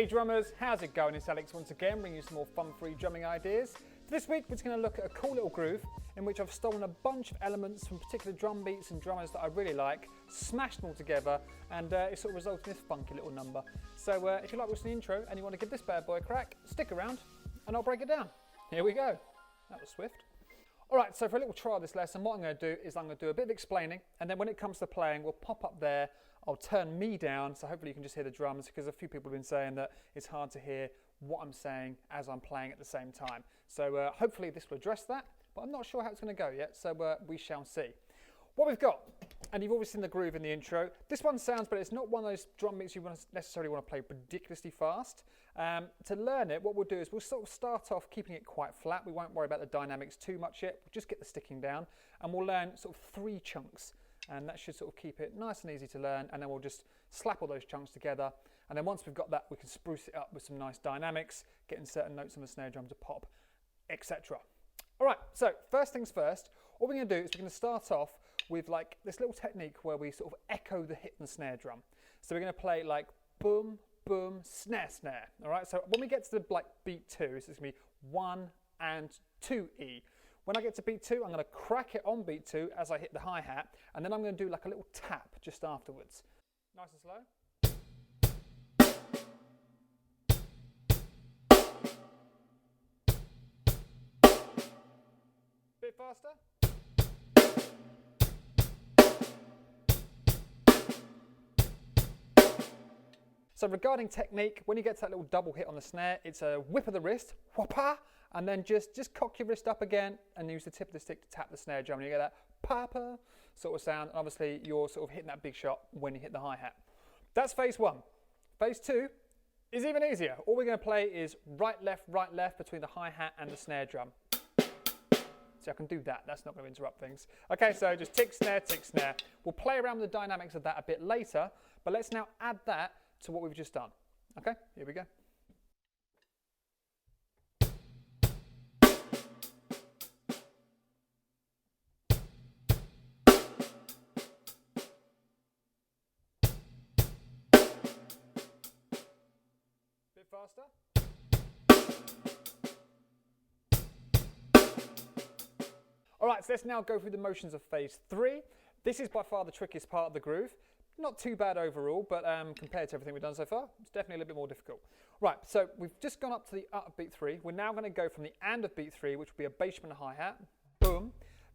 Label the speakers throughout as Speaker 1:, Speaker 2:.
Speaker 1: Hey drummers, how's it going? It's Alex once again, bringing you some more fun-free drumming ideas. This week we're just going to look at a cool little groove in which I've stolen a bunch of elements from particular drum beats and drummers that I really like, smashed them all together, and it sort of resulted in this funky little number. So if you like watching the intro and you want to give this bad boy a crack, stick around and I'll break it down. Here we go. That was swift. Alright, so for a little trial of this lesson, what I'm going to do is I'm going to do a bit of explaining, and then when it comes to playing, we'll pop up there. I'll turn me down, so hopefully you can just hear the drums, because a few people have been saying that it's hard to hear what I'm saying as I'm playing at the same time. So hopefully this will address that, but I'm not sure how it's going to go yet, so we shall see. What we've got, and you've always seen the groove in the intro, this one sounds, but it's not one of those drum beats you necessarily want to play ridiculously fast. To learn it, what we'll do is we'll sort of start off keeping it quite flat. We won't worry about the dynamics too much yet. We'll just get the sticking down, and we'll learn sort of 3 chunks. And that should sort of keep it nice and easy to learn, and then we'll just slap all those chunks together, and then once we've got that, we can spruce it up with some nice dynamics, getting certain notes on the snare drum to pop, etc. Alright, so first things first, what we're going to do is we're going to start off with like this little technique where we sort of echo the hit and snare drum. So we're going to play like boom, boom, snare, snare. Alright, so when we get to the like beat 2, it's going to be 1 and 2E. When I get to beat 2, I'm going to crack it on beat 2 as I hit the hi-hat, and then I'm going to do like a little tap just afterwards. Nice and slow. Bit faster. So regarding technique, when you get to that little double hit on the snare, it's a whip of the wrist, whoppa, and then just cock your wrist up again and use the tip of the stick to tap the snare drum, and you get that papa sort of sound, and obviously you're sort of hitting that big shot when you hit the hi-hat. That's phase 1. Phase 2 is even easier. All we're going to play is right, left between the hi-hat and the snare drum. So I can do that, that's not going to interrupt things. Okay, so just tick, snare, tick, snare. We'll play around with the dynamics of that a bit later, but let's now add that to what we've just done. Okay, here we go. Bit faster. Alright, so let's now go through the motions of phase 3. This is by far the trickiest part of the groove. Not too bad overall, but compared to everything we've done so far, it's definitely a little bit more difficult. Right, so we've just gone up to the up of beat 3. We're now going to go from the and of beat 3, which will be a bass drum and a hi-hat. Boom.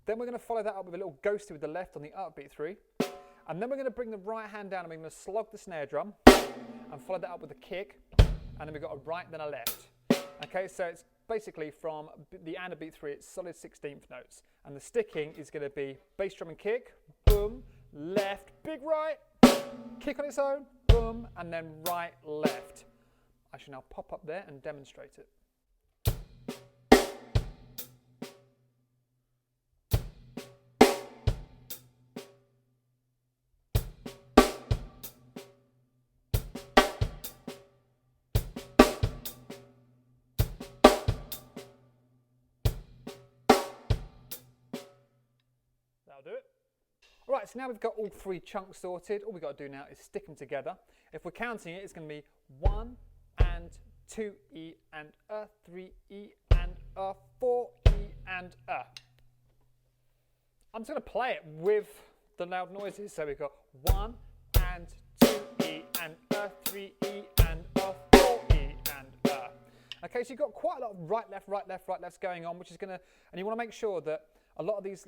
Speaker 1: Then we're going to follow that up with a little ghosty with the left on the up of beat 3. And then we're going to bring the right hand down and we're going to slog the snare drum and follow that up with a kick. And then we've got a right, then a left. Okay, so it's basically from the and of beat 3, it's solid 16th notes. And the sticking is going to be bass drum and kick, boom, left, big right, kick on its own, boom, and then right, left. I shall now pop up there and demonstrate it. That'll do it. Alright, so now we've got all 3 chunks sorted. All we've got to do now is stick them together. If we're counting it, it's going to be 1 and 2E and 3E and 4E and I'm just going to play it with the loud noises. So we've got 1 and 2E and 3E and 4E and Okay, so you've got quite a lot of right, left lefts going on, which is going to, and you want to make sure that a lot of these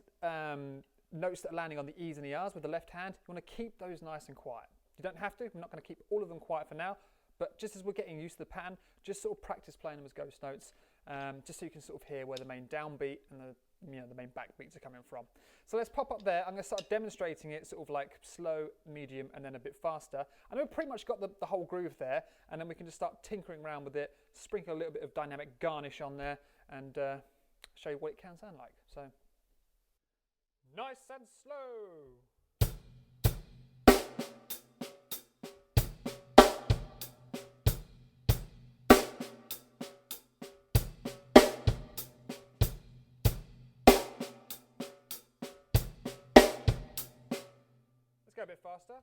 Speaker 1: notes that are landing on the E's and the R's with the left hand, you want to keep those nice and quiet. You don't have to, I'm not going to keep all of them quiet for now, but just as we're getting used to the pattern, just sort of practice playing them as ghost notes, just so you can sort of hear where the main downbeat and the main backbeats are coming from. So let's pop up there. I'm going to start demonstrating it sort of like slow, medium, and then a bit faster. And we've pretty much got the whole groove there, and then we can just start tinkering around with it, sprinkle a little bit of dynamic garnish on there, and show you what it can sound like. So, nice and slow. Let's go a bit faster.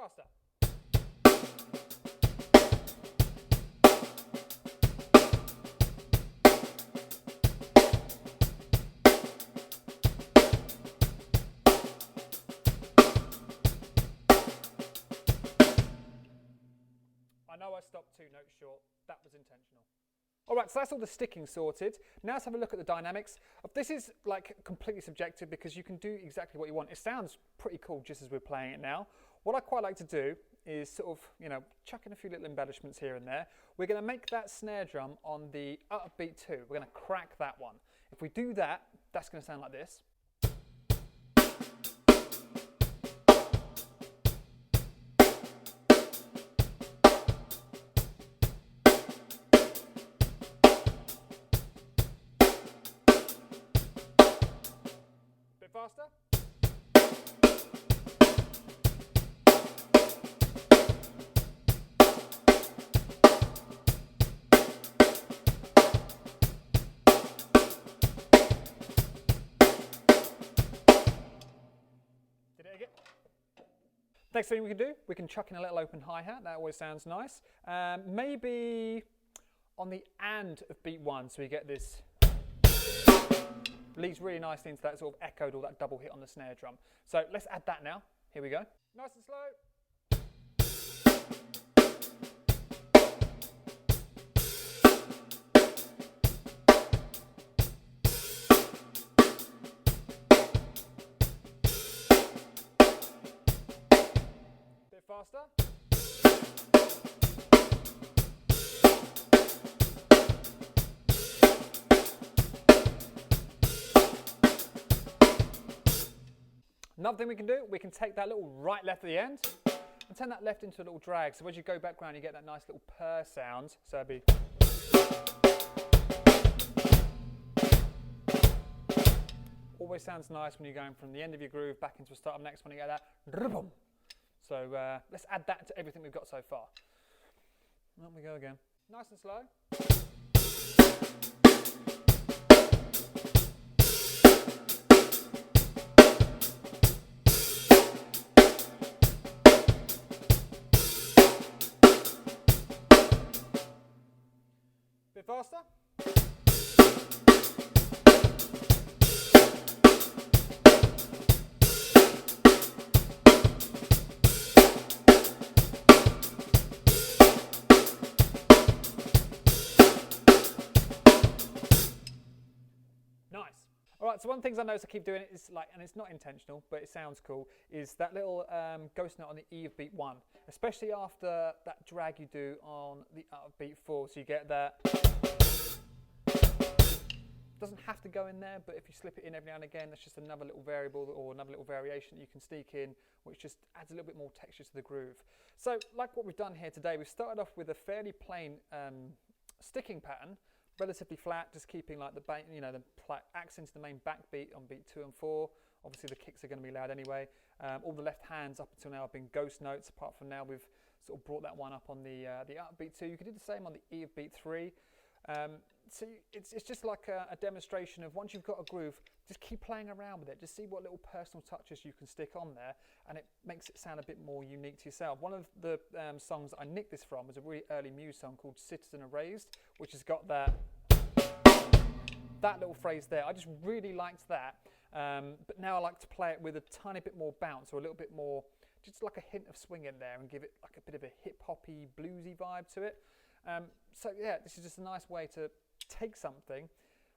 Speaker 1: faster. I know I stopped 2 notes short. That was intentional. All right, so that's all the sticking sorted. Now let's have a look at the dynamics. This is like completely subjective because you can do exactly what you want. It sounds pretty cool just as we're playing it now. What I quite like to do is sort of, chuck in a few little embellishments here and there. We're going to make that snare drum on the upbeat 2. We're going to crack that one. If we do that, that's going to sound like this. Faster. Did it again? Next thing we can do, we can chuck in a little open hi-hat. That always sounds nice. Maybe on the and of beat 1, so we get this. Leads really nicely into that sort of echoed or that double hit on the snare drum. So let's add that now. Here we go. Nice and slow. Bit faster. Another thing we can do, we can take that little right left at the end and turn that left into a little drag. So as you go back round, you get that nice little purr sound. So it'd be. Always sounds nice when you're going from the end of your groove back into the start of the next one. You get that. So let's add that to everything we've got so far. On we go again. Nice and slow. Bit faster. Nice. All right, so one of the things I notice I keep doing is and it's not intentional, but it sounds cool, is that little ghost note on the E of beat 1, especially after that drag you do on the of beat 4. So you get that. Doesn't have to go in there, but if you slip it in every now and again, that's just another little variable or another little variation that you can sneak in, which just adds a little bit more texture to the groove. So, like what we've done here today, we've started off with a fairly plain sticking pattern, relatively flat, just keeping like the accents the main backbeat on beat 2 and 4. Obviously, the kicks are going to be loud anyway. All the left hands up until now have been ghost notes. Apart from now, we've sort of brought that one up on the upbeat 2. You could do the same on the E of beat 3. So it's just like a demonstration of once you've got a groove, just keep playing around with it. Just see what little personal touches you can stick on there, and it makes it sound a bit more unique to yourself. One of the songs I nicked this from was a really early Muse song called Citizen Erased, which has got that little phrase there. I just really liked that, but now I like to play it with a tiny bit more bounce or a little bit more, just like a hint of swing in there and give it like a bit of a hip-hoppy, bluesy vibe to it. So yeah, this is just a nice way to take something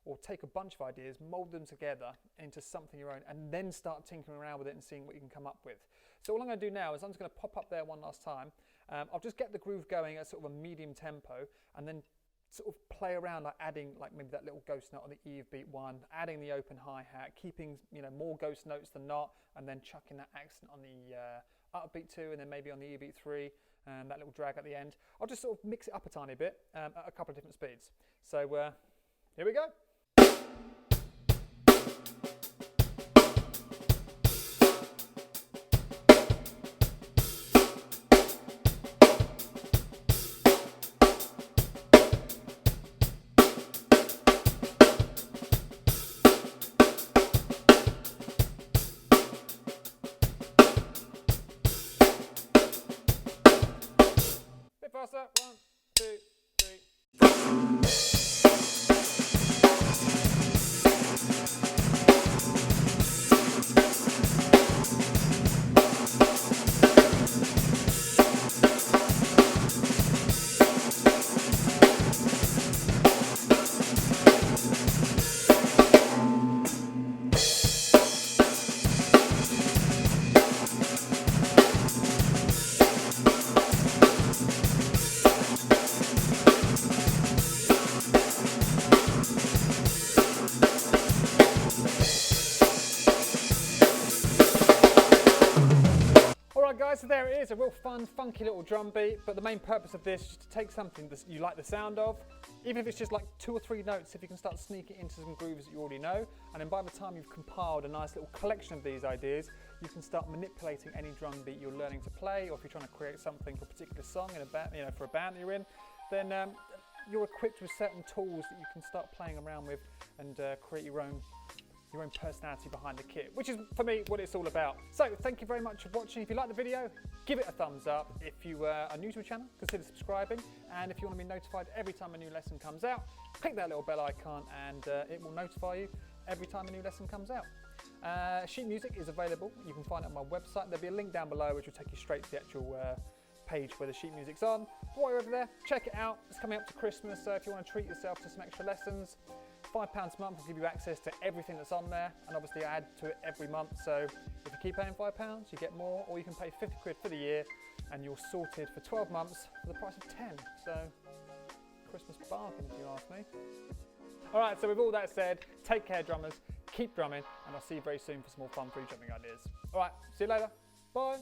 Speaker 1: or take a bunch of ideas, mold them together into something your own, and then start tinkering around with it and seeing what you can come up with. So all I'm going to do now is I'm just going to pop up there one last time. I'll just get the groove going at sort of a medium tempo, and then sort of play around, like adding like maybe that little ghost note on the E of beat 1, adding the open hi-hat, keeping more ghost notes than not, and then chucking that accent on the up beat 2, and then maybe on the E beat 3. And that little drag at the end. I'll just sort of mix it up a tiny bit at a couple of different speeds. So here we go. guys, so there it is, a real fun, funky little drum beat, but the main purpose of this is to take something that you like the sound of, even if it's just like 2 or 3 notes, if you can start sneaking into some grooves that you already know, and then by the time you've compiled a nice little collection of these ideas, you can start manipulating any drum beat you're learning to play, or if you're trying to create something for a particular song in a band, for a band that you're in, then you're equipped with certain tools that you can start playing around with and create your own personality behind the kit, which is, for me, what it's all about. So, thank you very much for watching. If you liked the video, give it a thumbs up. If you are new to the channel, consider subscribing. And if you want to be notified every time a new lesson comes out, click that little bell icon and it will notify you every time a new lesson comes out. Sheet music is available. You can find it on my website. There'll be a link down below which will take you straight to the actual page where the sheet music's on. While you're over there, check it out. It's coming up to Christmas, so if you want to treat yourself to some extra lessons, £5 a month will give you access to everything that's on there, and obviously I add to it every month, so if you keep paying £5 you get more, or you can pay 50 quid for the year and you're sorted for 12 months for the price of 10, so Christmas bargain if you ask me. Alright, so with all that said, take care drummers, keep drumming, and I'll see you very soon for some more fun free drumming ideas. Alright, see you later, bye!